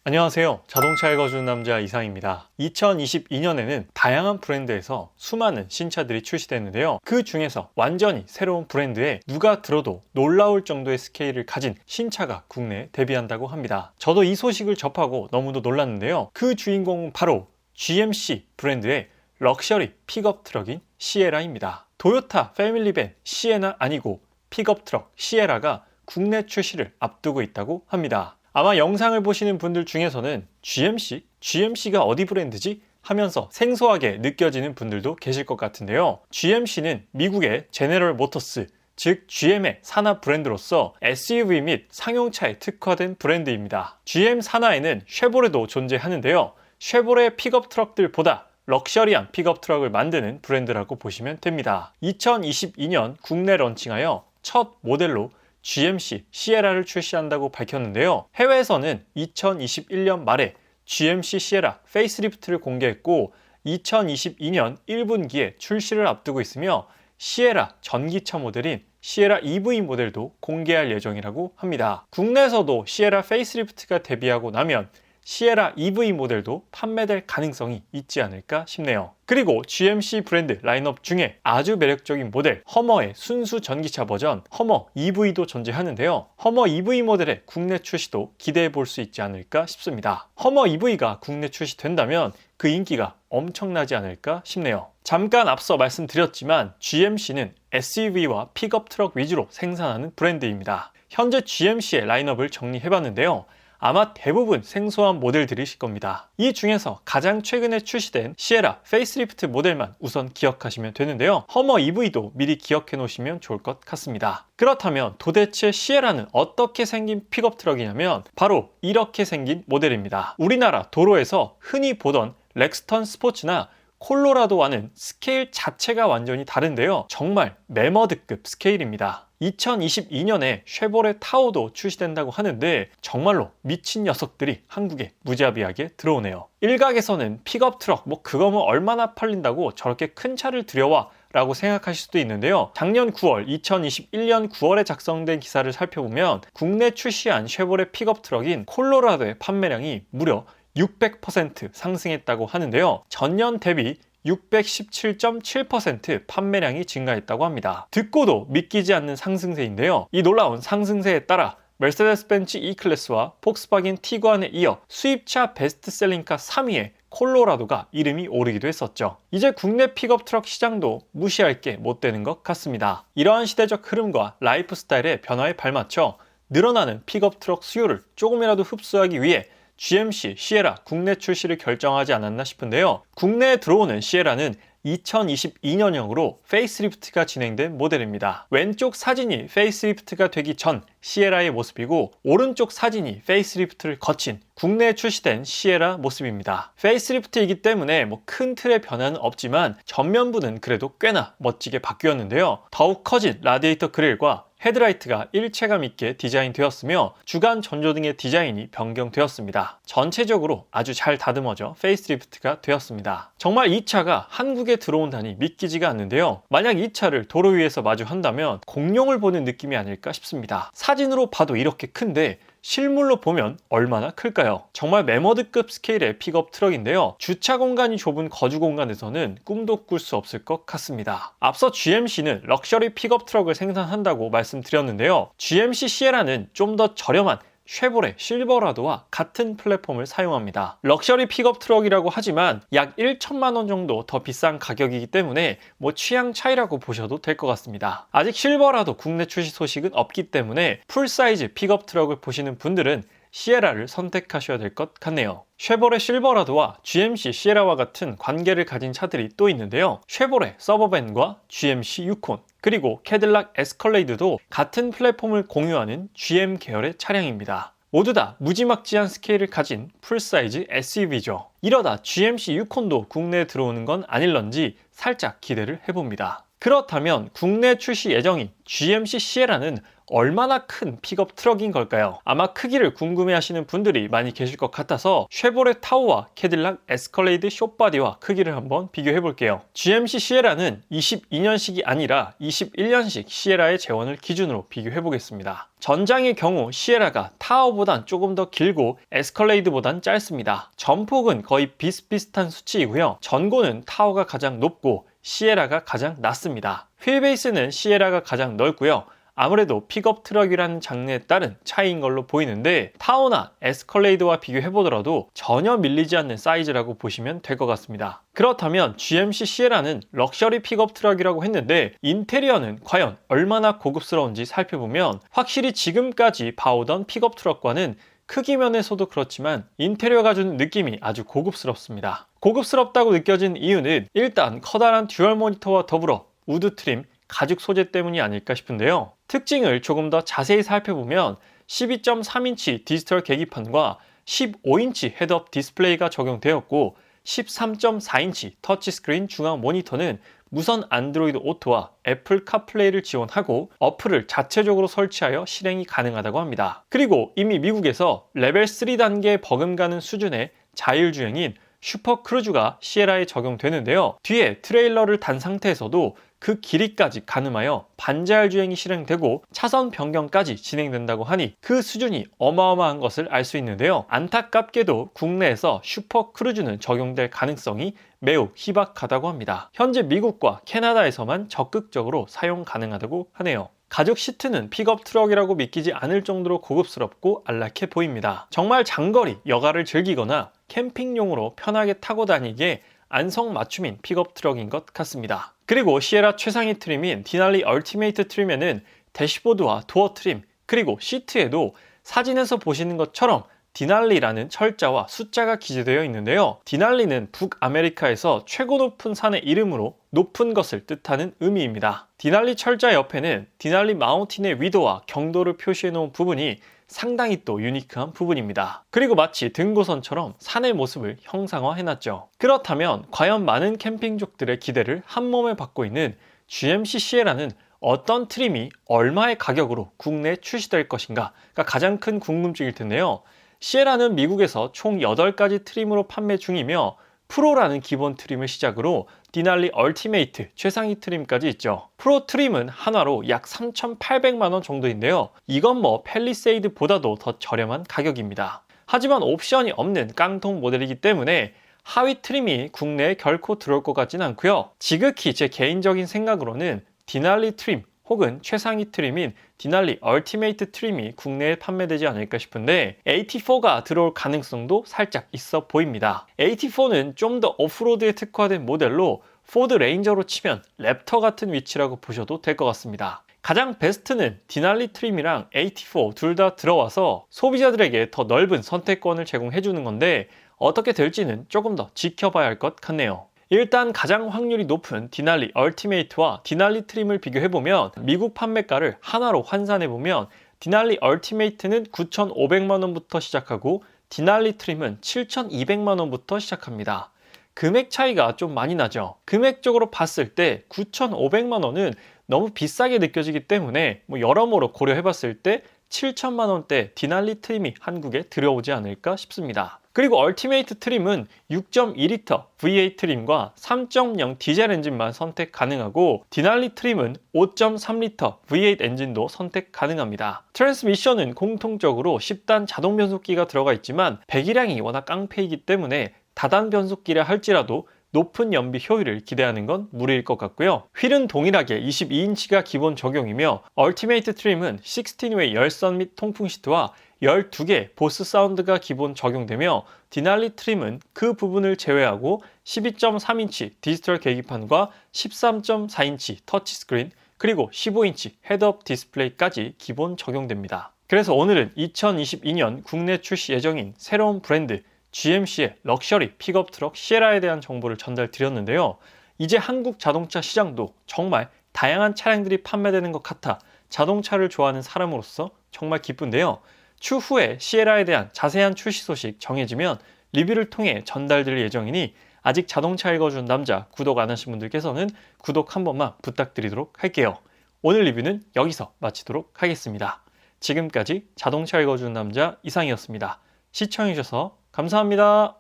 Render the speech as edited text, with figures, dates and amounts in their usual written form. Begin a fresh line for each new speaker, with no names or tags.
안녕하세요. 자동차 읽어주는 남자 이상입니다. 2022년에는 다양한 브랜드에서 수많은 신차들이 출시됐는데요. 그 중에서 완전히 새로운 브랜드에 누가 들어도 놀라울 정도의 스케일을 가진 신차가 국내에 데뷔한다고 합니다. 저도 이 소식을 접하고 너무도 놀랐는데요. 그 주인공은 바로 GMC 브랜드의 럭셔리 픽업 트럭인 시에라입니다. 토요타 패밀리밴 시에나 아니고 픽업 트럭 시에라가 국내 출시를 앞두고 있다고 합니다. 아마 영상을 보시는 분들 중에서는 GMC가 어디 브랜드지? 하면서 생소하게 느껴지는 분들도 계실 것 같은데요. GMC는 미국의 제네럴 모터스, 즉 GM의 산하 브랜드로서 SUV 및 상용차에 특화된 브랜드입니다. GM 산하에는 쉐보레도 존재하는데요. 쉐보레 픽업 트럭들보다 럭셔리한 픽업 트럭을 만드는 브랜드라고 보시면 됩니다. 2022년 국내 런칭하여 첫 모델로 GMC 시에라를 출시한다고 밝혔는데요. 해외에서는 2021년 말에 GMC 시에라 페이스리프트를 공개했고 2022년 1분기에 출시를 앞두고 있으며 시에라 전기차 모델인 시에라 EV 모델도 공개할 예정이라고 합니다. 국내에서도 시에라 페이스리프트가 데뷔하고 나면 시에라 EV 모델도 판매될 가능성이 있지 않을까 싶네요. 그리고 GMC 브랜드 라인업 중에 아주 매력적인 모델 허머의 순수 전기차 버전 허머 EV도 존재하는데요. 허머 EV 모델의 국내 출시도 기대해 볼 수 있지 않을까 싶습니다. 허머 EV가 국내 출시된다면 그 인기가 엄청나지 않을까 싶네요. 잠깐 앞서 말씀드렸지만 GMC는 SUV와 픽업 트럭 위주로 생산하는 브랜드입니다. 현재 GMC의 라인업을 정리해봤는데요. 아마 대부분 생소한 모델들이실 겁니다. 이 중에서 가장 최근에 출시된 시에라 페이스리프트 모델만 우선 기억하시면 되는데요. 허머 EV도 미리 기억해 놓으시면 좋을 것 같습니다. 그렇다면 도대체 시에라는 어떻게 생긴 픽업 트럭이냐면 바로 이렇게 생긴 모델입니다. 우리나라 도로에서 흔히 보던 렉스턴 스포츠나 콜로라도와는 스케일 자체가 완전히 다른데요. 정말 매머드급 스케일입니다. 2022년에 쉐보레 타오도 출시된다고 하는데 정말로 미친 녀석들이 한국에 무자비하게 들어오네요. 일각에서는 픽업 트럭 그거 얼마나 팔린다고 저렇게 큰 차를 들여와 라고 생각하실 수도 있는데요. 작년 9월 2021년 9월에 작성된 기사를 살펴보면 국내 출시한 쉐보레 픽업 트럭인 콜로라도의 판매량이 무려 600% 상승했다고 하는데요. 전년 대비 617.7% 판매량이 증가했다고 합니다. 듣고도 믿기지 않는 상승세인데요. 이 놀라운 상승세에 따라 메르세데스 벤츠 E클래스와 폭스바겐 티구안에 이어 수입차 베스트셀링카 3위에 콜로라도가 이름이 오르기도 했었죠. 이제 국내 픽업 트럭 시장도 무시할 게 못 되는 것 같습니다. 이러한 시대적 흐름과 라이프 스타일의 변화에 발맞춰 늘어나는 픽업 트럭 수요를 조금이라도 흡수하기 위해 GMC 시에라 국내 출시를 결정하지 않았나 싶은데요. 국내에 들어오는 시에라는 2022년형으로 페이스리프트가 진행된 모델입니다. 왼쪽 사진이 페이스리프트가 되기 전 시에라의 모습이고 오른쪽 사진이 페이스리프트를 거친 국내에 출시된 시에라 모습입니다. 페이스리프트이기 때문에 큰 틀의 변화는 없지만 전면부는 그래도 꽤나 멋지게 바뀌었는데요. 더욱 커진 라디에이터 그릴과 헤드라이트가 일체감 있게 디자인되었으며 주간 전조등의 디자인이 변경되었습니다. 전체적으로 아주 잘 다듬어져 페이스리프트가 되었습니다. 정말 이 차가 한국에 들어온다니 믿기지가 않는데요. 만약 이 차를 도로 위에서 마주한다면 공룡을 보는 느낌이 아닐까 싶습니다. 사진으로 봐도 이렇게 큰데 실물로 보면 얼마나 클까요? 정말 매머드급 스케일의 픽업 트럭인데요. 주차 공간이 좁은 거주 공간에서는 꿈도 꿀 수 없을 것 같습니다. 앞서 GMC는 럭셔리 픽업 트럭을 생산한다고 말씀드렸는데요. GMC 시에라는 좀 더 저렴한 쉐보레 실버라도와 같은 플랫폼을 사용합니다. 럭셔리 픽업 트럭이라고 하지만 약 1천만 원 정도 더 비싼 가격이기 때문에 취향 차이라고 보셔도 될 것 같습니다. 아직 실버라도 국내 출시 소식은 없기 때문에 풀사이즈 픽업 트럭을 보시는 분들은 시에라를 선택하셔야 될 것 같네요. 쉐보레 실버라도와 GMC 시에라와 같은 관계를 가진 차들이 또 있는데요. 쉐보레 서버밴과 GMC 유콘 그리고 캐딜락 에스컬레이드도 같은 플랫폼을 공유하는 GM 계열의 차량입니다. 모두 다 무지막지한 스케일을 가진 풀사이즈 SUV죠. 이러다 GMC 유콘도 국내에 들어오는 건 아닐런지 살짝 기대를 해봅니다. 그렇다면 국내 출시 예정인 GMC 시에라는 얼마나 큰 픽업 트럭인 걸까요? 아마 크기를 궁금해하시는 분들이 많이 계실 것 같아서 쉐보레 타호와 캐딜락 에스컬레이드 숏바디와 크기를 한번 비교해 볼게요. GMC 시에라는 22년식이 아니라 21년식 시에라의 재원을 기준으로 비교해 보겠습니다. 전장의 경우 시에라가 타호보단 조금 더 길고 에스컬레이드보단 짧습니다. 전폭은 거의 비슷비슷한 수치이고요. 전고는 타호가 가장 높고 시에라가 가장 낮습니다. 휠베이스는 시에라가 가장 넓고요. 아무래도 픽업 트럭이라는 장르에 따른 차이인 걸로 보이는데 타호나 에스컬레이드와 비교해보더라도 전혀 밀리지 않는 사이즈라고 보시면 될 것 같습니다. 그렇다면 GMC 시에라는 럭셔리 픽업 트럭이라고 했는데 인테리어는 과연 얼마나 고급스러운지 살펴보면 확실히 지금까지 봐오던 픽업 트럭과는 크기 면에서도 그렇지만 인테리어가 주는 느낌이 아주 고급스럽습니다. 고급스럽다고 느껴진 이유는 일단 커다란 듀얼 모니터와 더불어 우드 트림, 가죽 소재 때문이 아닐까 싶은데요. 특징을 조금 더 자세히 살펴보면 12.3인치 디지털 계기판과 15인치 헤드업 디스플레이가 적용되었고 13.4인치 터치스크린 중앙 모니터는 무선 안드로이드 오토와 애플 카플레이를 지원하고 어플을 자체적으로 설치하여 실행이 가능하다고 합니다. 그리고 이미 미국에서 레벨 3 단계에 버금가는 수준의 자율주행인 슈퍼 크루즈가 시에라에 적용되는데요. 뒤에 트레일러를 단 상태에서도 그 길이까지 가늠하여 반자율 주행이 실행되고 차선 변경까지 진행된다고 하니 그 수준이 어마어마한 것을 알 수 있는데요. 안타깝게도 국내에서 슈퍼 크루즈는 적용될 가능성이 매우 희박하다고 합니다. 현재 미국과 캐나다에서만 적극적으로 사용 가능하다고 하네요. 가죽 시트는 픽업 트럭이라고 믿기지 않을 정도로 고급스럽고 안락해 보입니다. 정말 장거리 여가를 즐기거나 캠핑용으로 편하게 타고 다니기에 안성맞춤인 픽업 트럭인 것 같습니다. 그리고 시에라 최상위 트림인 디날리 얼티메이트 트림에는 대시보드와 도어 트림 그리고 시트에도 사진에서 보시는 것처럼 디날리라는 철자와 숫자가 기재되어 있는데요. 디날리는 북아메리카에서 최고 높은 산의 이름으로 높은 것을 뜻하는 의미입니다. 디날리 철자 옆에는 디날리 마운틴의 위도와 경도를 표시해 놓은 부분이 상당히 또 유니크한 부분입니다. 그리고 마치 등고선처럼 산의 모습을 형상화해놨죠. 그렇다면 과연 많은 캠핑족들의 기대를 한몸에 받고 있는 GMC 시에라는 어떤 트림이 얼마의 가격으로 국내에 출시될 것인가가 가장 큰 궁금증일 텐데요. 시에라는 미국에서 총 8가지 트림으로 판매 중이며 프로라는 기본 트림을 시작으로 디날리 얼티메이트 최상위 트림까지 있죠. 프로 트림은 한화로 약 3,800만원 정도인데요. 이건 뭐 팰리세이드보다도 더 저렴한 가격입니다. 하지만 옵션이 없는 깡통 모델이기 때문에 하위 트림이 국내에 결코 들어올 것 같진 않고요. 지극히 제 개인적인 생각으로는 디날리 트림 혹은 최상위 트림인 디날리 얼티메이트 트림이 국내에 판매되지 않을까 싶은데 AT4가 들어올 가능성도 살짝 있어 보입니다. AT4는 좀 더 오프로드에 특화된 모델로 포드 레인저로 치면 랩터 같은 위치라고 보셔도 될 것 같습니다. 가장 베스트는 디날리 트림이랑 AT4 둘 다 들어와서 소비자들에게 더 넓은 선택권을 제공해주는 건데 어떻게 될지는 조금 더 지켜봐야 할 것 같네요. 일단 가장 확률이 높은 디날리 얼티메이트와 디날리 트림을 비교해보면 미국 판매가를 하나로 환산해보면 디날리 얼티메이트는 9,500만원부터 시작하고 디날리 트림은 7,200만원부터 시작합니다. 금액 차이가 좀 많이 나죠. 금액적으로 봤을 때 9,500만원은 너무 비싸게 느껴지기 때문에 여러모로 고려해봤을 때 7천만원대 디날리 트림이 한국에 들어오지 않을까 싶습니다. 그리고 얼티메이트 트림은 6.2L V8 트림과 3.0 디젤 엔진만 선택 가능하고 디날리 트림은 5.3L V8 엔진도 선택 가능합니다. 트랜스미션은 공통적으로 10단 자동 변속기가 들어가 있지만 배기량이 워낙 깡패이기 때문에 다단 변속기라 할지라도 높은 연비 효율을 기대하는 건 무리일 것 같고요. 휠은 동일하게 22인치가 기본 적용이며 얼티메이트 트림은 16웨이 열선 및 통풍 시트와 12개 보스 사운드가 기본 적용되며 디날리 트림은 그 부분을 제외하고 12.3인치 디지털 계기판과 13.4인치 터치스크린 그리고 15인치 헤드업 디스플레이까지 기본 적용됩니다. 그래서 오늘은 2022년 국내 출시 예정인 새로운 브랜드 GMC의 럭셔리 픽업 트럭 시에라에 대한 정보를 전달드렸는데요. 이제 한국 자동차 시장도 정말 다양한 차량들이 판매되는 것 같아 자동차를 좋아하는 사람으로서 정말 기쁜데요. 추후에 시에라에 대한 자세한 출시 소식 정해지면 리뷰를 통해 전달드릴 예정이니 아직 자동차 읽어준 남자 구독 안 하신 분들께서는 구독 한 번만 부탁드리도록 할게요. 오늘 리뷰는 여기서 마치도록 하겠습니다. 지금까지 자동차 읽어주는 남자 이상이었습니다. 시청해주셔서 감사합니다.